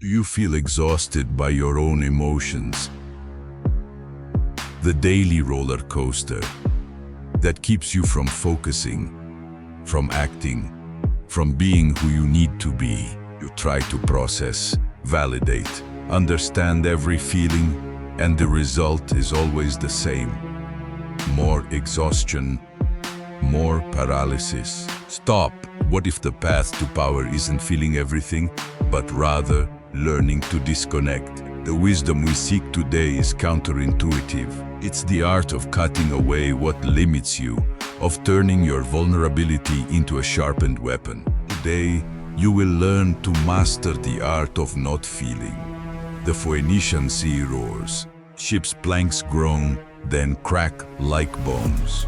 Do you feel exhausted by your own emotions? The daily roller coaster that keeps you from focusing, from acting, from being who you need to be. You try to process, validate, understand every feeling, and the result is always the same. More exhaustion, more paralysis. Stop. What if the path to power isn't feeling everything, but rather learning to disconnect? The wisdom we seek today is counterintuitive. It's the art of cutting away what limits you, of turning your vulnerability into a sharpened weapon. Today, you will learn to master the art of not feeling. The Phoenician sea roars. Ships' planks groan, then crack like bones.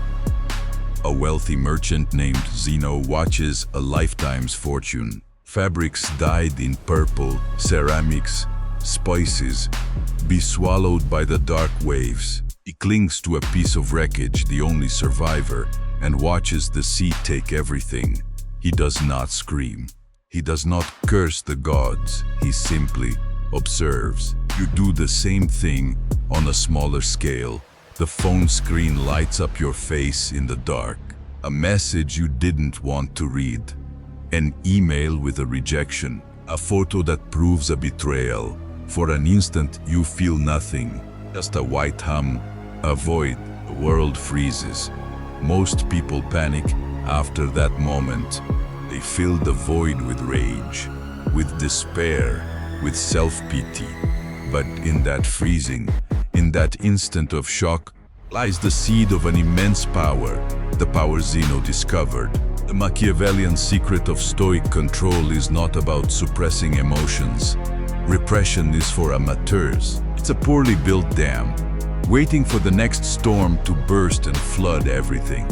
A wealthy merchant named Zeno watches a lifetime's fortune. Fabrics dyed in purple, ceramics, spices, be swallowed by the dark waves. He clings to a piece of wreckage, the only survivor, and watches the sea take everything. He does not scream. He does not curse the gods. He simply observes. You do the same thing on a smaller scale. The phone screen lights up your face in the dark. A message you didn't want to read. An email with a rejection. A photo that proves a betrayal. For an instant, you feel nothing. Just a white hum, a void. The world freezes. Most people panic after that moment. They fill the void with rage, with despair, with self-pity. But in that freezing, in that instant of shock, lies the seed of an immense power, the power Zeno discovered. The Machiavellian secret of stoic control is not about suppressing emotions. Repression is for amateurs. It's a poorly built dam, waiting for the next storm to burst and flood everything.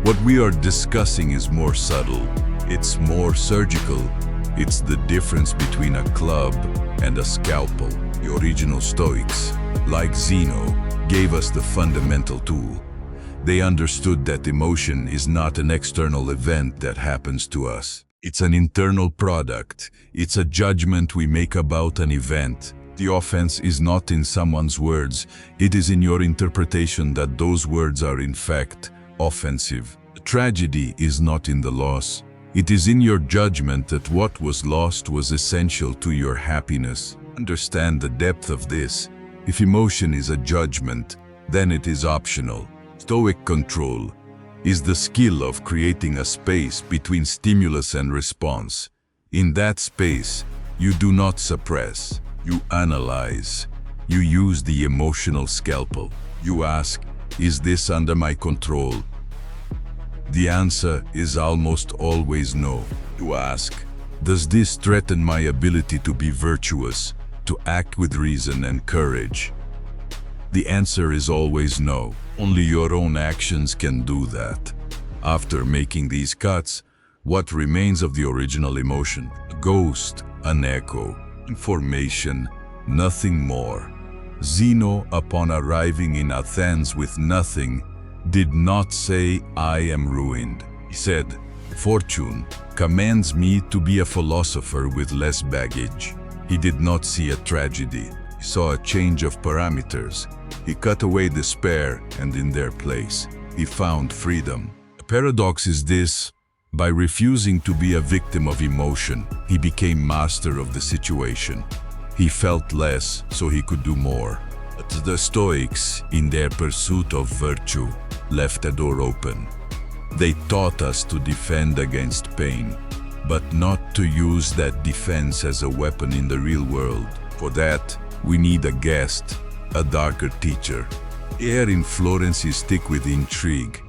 What we are discussing is more subtle. It's more surgical. It's the difference between a club and a scalpel. The original Stoics, like Zeno, gave us the fundamental tool. They understood that emotion is not an external event that happens to us. It's an internal product. It's a judgment we make about an event. The offense is not in someone's words. It is in your interpretation that those words are in fact offensive. The tragedy is not in the loss. It is in your judgment that what was lost was essential to your happiness. Understand the depth of this. If emotion is a judgment, then it is optional. Stoic control is the skill of creating a space between stimulus and response. In that space, you do not suppress, you analyze. You use the emotional scalpel. You ask, is this under my control? The answer is almost always no. You ask, does this threaten my ability to be virtuous, to act with reason and courage? The answer is always no. Only your own actions can do that. After making these cuts, what remains of the original emotion? A ghost, an echo, information, nothing more. Zeno, upon arriving in Athens with nothing, did not say, I am ruined. He said, fortune commands me to be a philosopher with less baggage. He did not see a tragedy. He saw a change of parameters. He cut away despair, and in their place, he found freedom. The paradox is this: by refusing to be a victim of emotion, he became master of the situation. He felt less, so he could do more. But the Stoics, in their pursuit of virtue, left a door open. They taught us to defend against pain, but not to use that defense as a weapon in the real world. For that, we need a guest, a darker teacher. Here in Florence is thick with intrigue.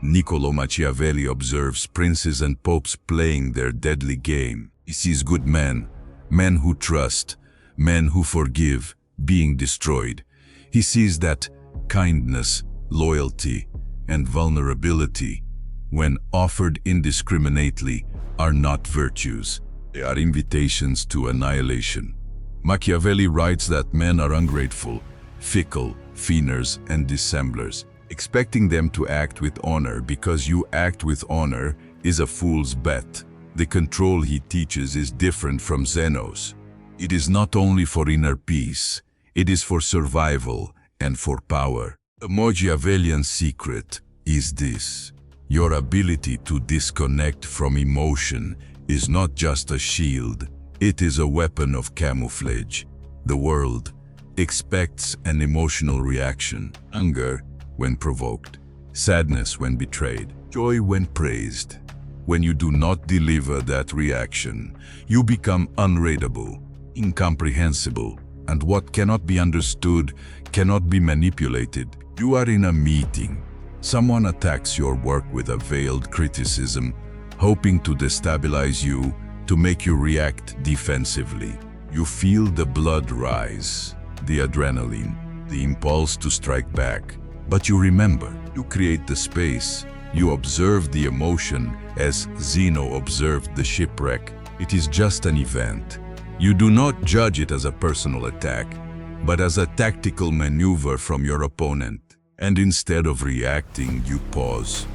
Niccolo Machiavelli observes princes and popes playing their deadly game. He sees good men, men who trust, men who forgive, being destroyed. He sees that kindness, loyalty, and vulnerability, when offered indiscriminately, are not virtues. They are invitations to annihilation. Machiavelli writes that men are ungrateful, fickle, feigners, and dissemblers. Expecting them to act with honor because you act with honor is a fool's bet. The control he teaches is different from Zeno's. It is not only for inner peace, it is for survival and for power. The Machiavellian secret is this: your ability to disconnect from emotion is not just a shield, it is a weapon of camouflage. The world expects an emotional reaction: anger when provoked, sadness when betrayed, joy when praised. When you do not deliver that reaction, you become unreadable, incomprehensible, and what cannot be understood cannot be manipulated. You are in a meeting. Someone attacks your work with a veiled criticism, hoping to destabilize you, to make you react defensively. You feel the blood rise, the adrenaline, the impulse to strike back. But you remember, you create the space. You observe the emotion as Zeno observed the shipwreck. It is just an event. You do not judge it as a personal attack, but as a tactical maneuver from your opponent. And instead of reacting, you pause.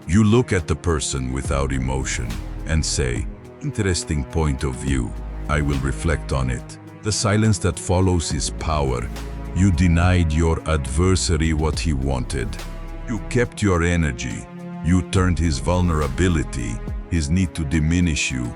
You look at the person without emotion and say, "Interesting point of view. I will reflect on it." The silence that follows is power. You denied your adversary what he wanted. You kept your energy. You turned his vulnerability, his need to diminish you,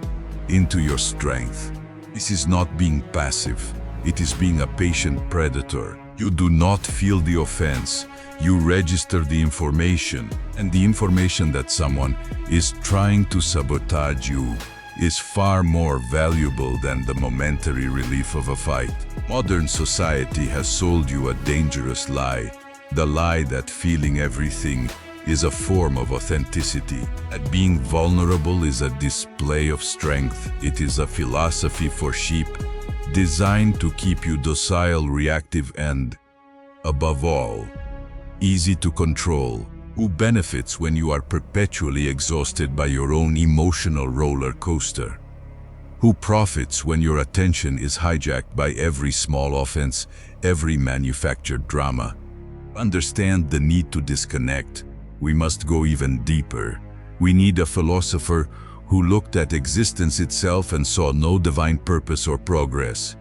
into your strength. This is not being passive. It is being a patient predator. You do not feel the offense. You register the information, and the information that someone is trying to sabotage you is far more valuable than the momentary relief of a fight. Modern society has sold you a dangerous lie, the lie that feeling everything is a form of authenticity, that being vulnerable is a display of strength. It is a philosophy for sheep, designed to keep you docile, reactive, and, above all, easy to control. Who benefits when you are perpetually exhausted by your own emotional roller coaster? Who profits when your attention is hijacked by every small offense, every manufactured drama? Understand the need to disconnect. We must go even deeper. We need a philosopher who looked at existence itself and saw no divine purpose or progress,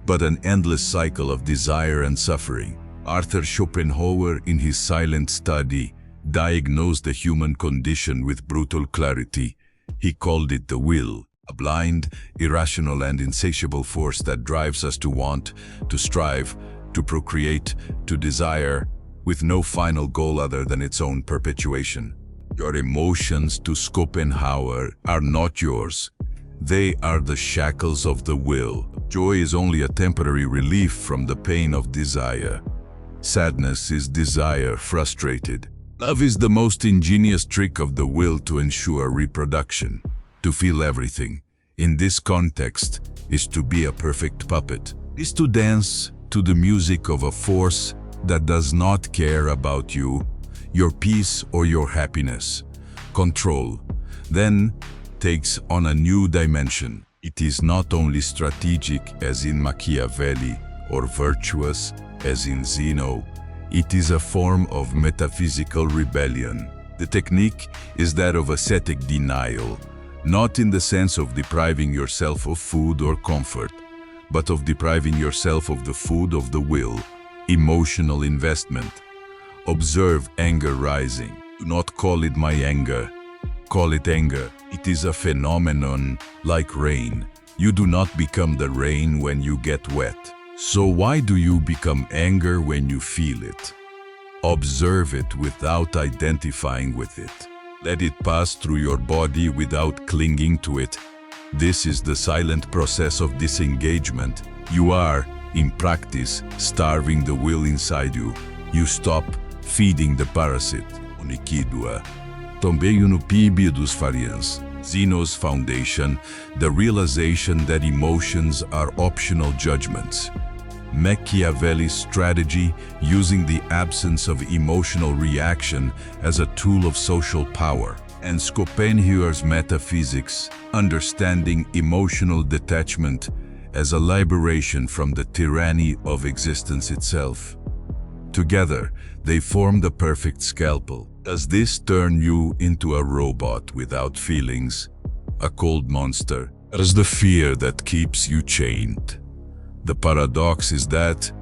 but an endless cycle of desire and suffering. Arthur Schopenhauer, in his silent study, diagnosed the human condition with brutal clarity. He called it the will, a blind, irrational, and insatiable force that drives us to want, to strive, to procreate, to desire, with no final goal other than its own perpetuation. Your emotions, to Schopenhauer, are not yours. They are the shackles of the will. Joy is only a temporary relief from the pain of desire. Sadness is desire frustrated. Love is the most ingenious trick of the will to ensure reproduction. To feel everything, in this context, is to be a perfect puppet, is to dance to the music of a force that does not care about you, your peace or your happiness. Control, then, takes on a new dimension. It is not only strategic as in Machiavelli or virtuous as in Zeno, it is a form of metaphysical rebellion. The technique is that of ascetic denial, not in the sense of depriving yourself of food or comfort, but of depriving yourself of the food of the will, emotional investment. Observe anger rising. Do not call it my anger. Call it anger. It is a phenomenon like rain. You do not become the rain when you get wet. So why do you become anger when you feel it? Observe it without identifying with it. Let it pass through your body without clinging to it. This is the silent process of disengagement. You are, in practice, starving the will inside you. You stop feeding the parasite. Uniquidua. Também no PIB dos Farians. Zeno's foundation, the realization that emotions are optional judgments. Machiavelli's strategy, using the absence of emotional reaction as a tool of social power. And Schopenhauer's metaphysics, understanding emotional detachment as a liberation from the tyranny of existence itself. Together, they form the perfect scalpel. Does this turn you into a robot without feelings? A cold monster? It is the fear that keeps you chained. The paradox is that,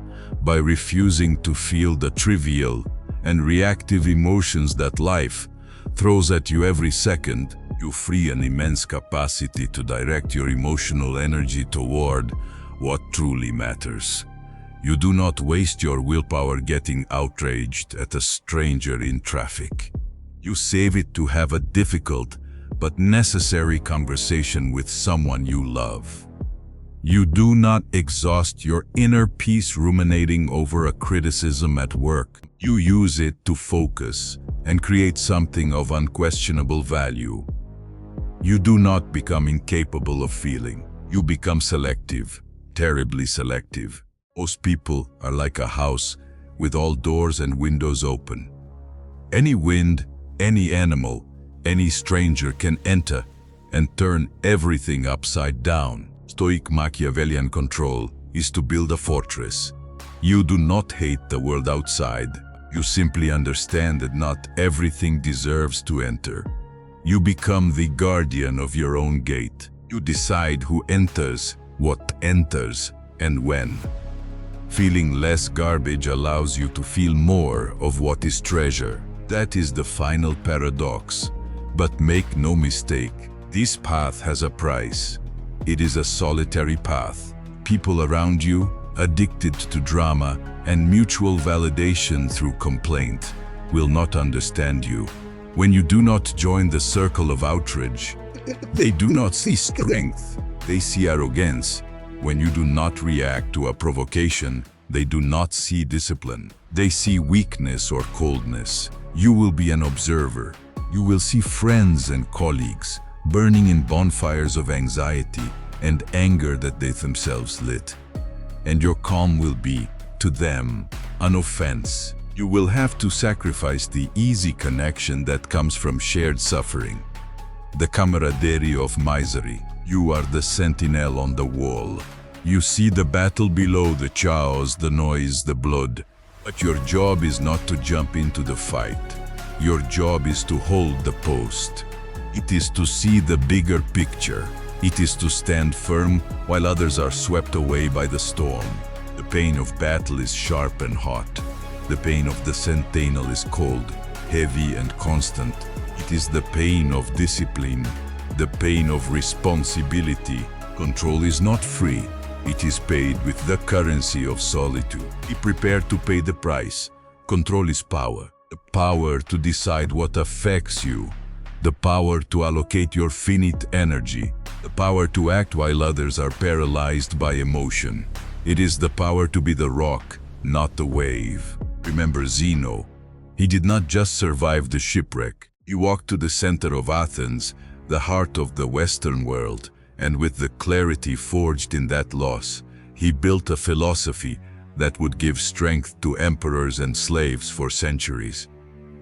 by refusing to feel the trivial and reactive emotions that life throws at you every second, you free an immense capacity to direct your emotional energy toward what truly matters. You do not waste your willpower getting outraged at a stranger in traffic. You save it to have a difficult but necessary conversation with someone you love. You do not exhaust your inner peace ruminating over a criticism at work. You use it to focus and create something of unquestionable value. You do not become incapable of feeling. You become selective, terribly selective. Most people are like a house with all doors and windows open. Any wind, any animal, any stranger can enter and turn everything upside down. Stoic Machiavellian control is to build a fortress. You do not hate the world outside. You simply understand that not everything deserves to enter. You become the guardian of your own gate. You decide who enters, what enters, and when. Feeling less garbage allows you to feel more of what is treasure. That is the final paradox. But make no mistake, this path has a price. It is a solitary path. People around you, addicted to drama and mutual validation through complaint, will not understand you. When you do not join the circle of outrage, they do not see strength, they see arrogance. When you do not react to a provocation, they do not see discipline. They see weakness or coldness. You will be an observer. You will see friends and colleagues burning in bonfires of anxiety and anger that they themselves lit. And your calm will be, to them, an offense. You will have to sacrifice the easy connection that comes from shared suffering. The camaraderie of misery. You are the sentinel on the wall. You see the battle below, the chaos, the noise, the blood. But your job is not to jump into the fight. Your job is to hold the post. It is to see the bigger picture. It is to stand firm while others are swept away by the storm. The pain of battle is sharp and hot. The pain of the sentinel is cold, heavy and constant. It is the pain of discipline, the pain of responsibility. Control is not free. It is paid with the currency of solitude. Be prepared to pay the price. Control is power. The power to decide what affects you. The power to allocate your finite energy. The power to act while others are paralyzed by emotion. It is the power to be the rock, not the wave. Remember Zeno. He did not just survive the shipwreck. He walked to the center of Athens, the heart of the Western world, and with the clarity forged in that loss, he built a philosophy that would give strength to emperors and slaves for centuries.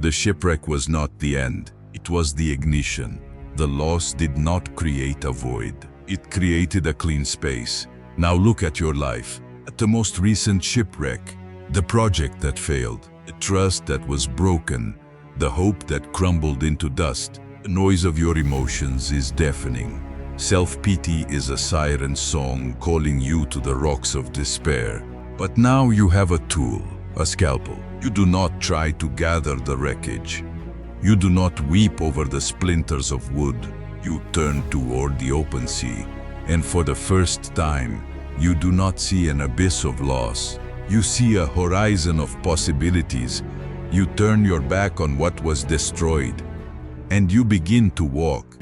The shipwreck was not the end, it was the ignition. The loss did not create a void, it created a clean space. Now look at your life, at the most recent shipwreck, the project that failed, the trust that was broken, the hope that crumbled into dust. The noise of your emotions is deafening. Self-pity is a siren song calling you to the rocks of despair. But now you have a tool, a scalpel. You do not try to gather the wreckage. You do not weep over the splinters of wood. You turn toward the open sea. And for the first time, you do not see an abyss of loss. You see a horizon of possibilities. You turn your back on what was destroyed. And you begin to walk.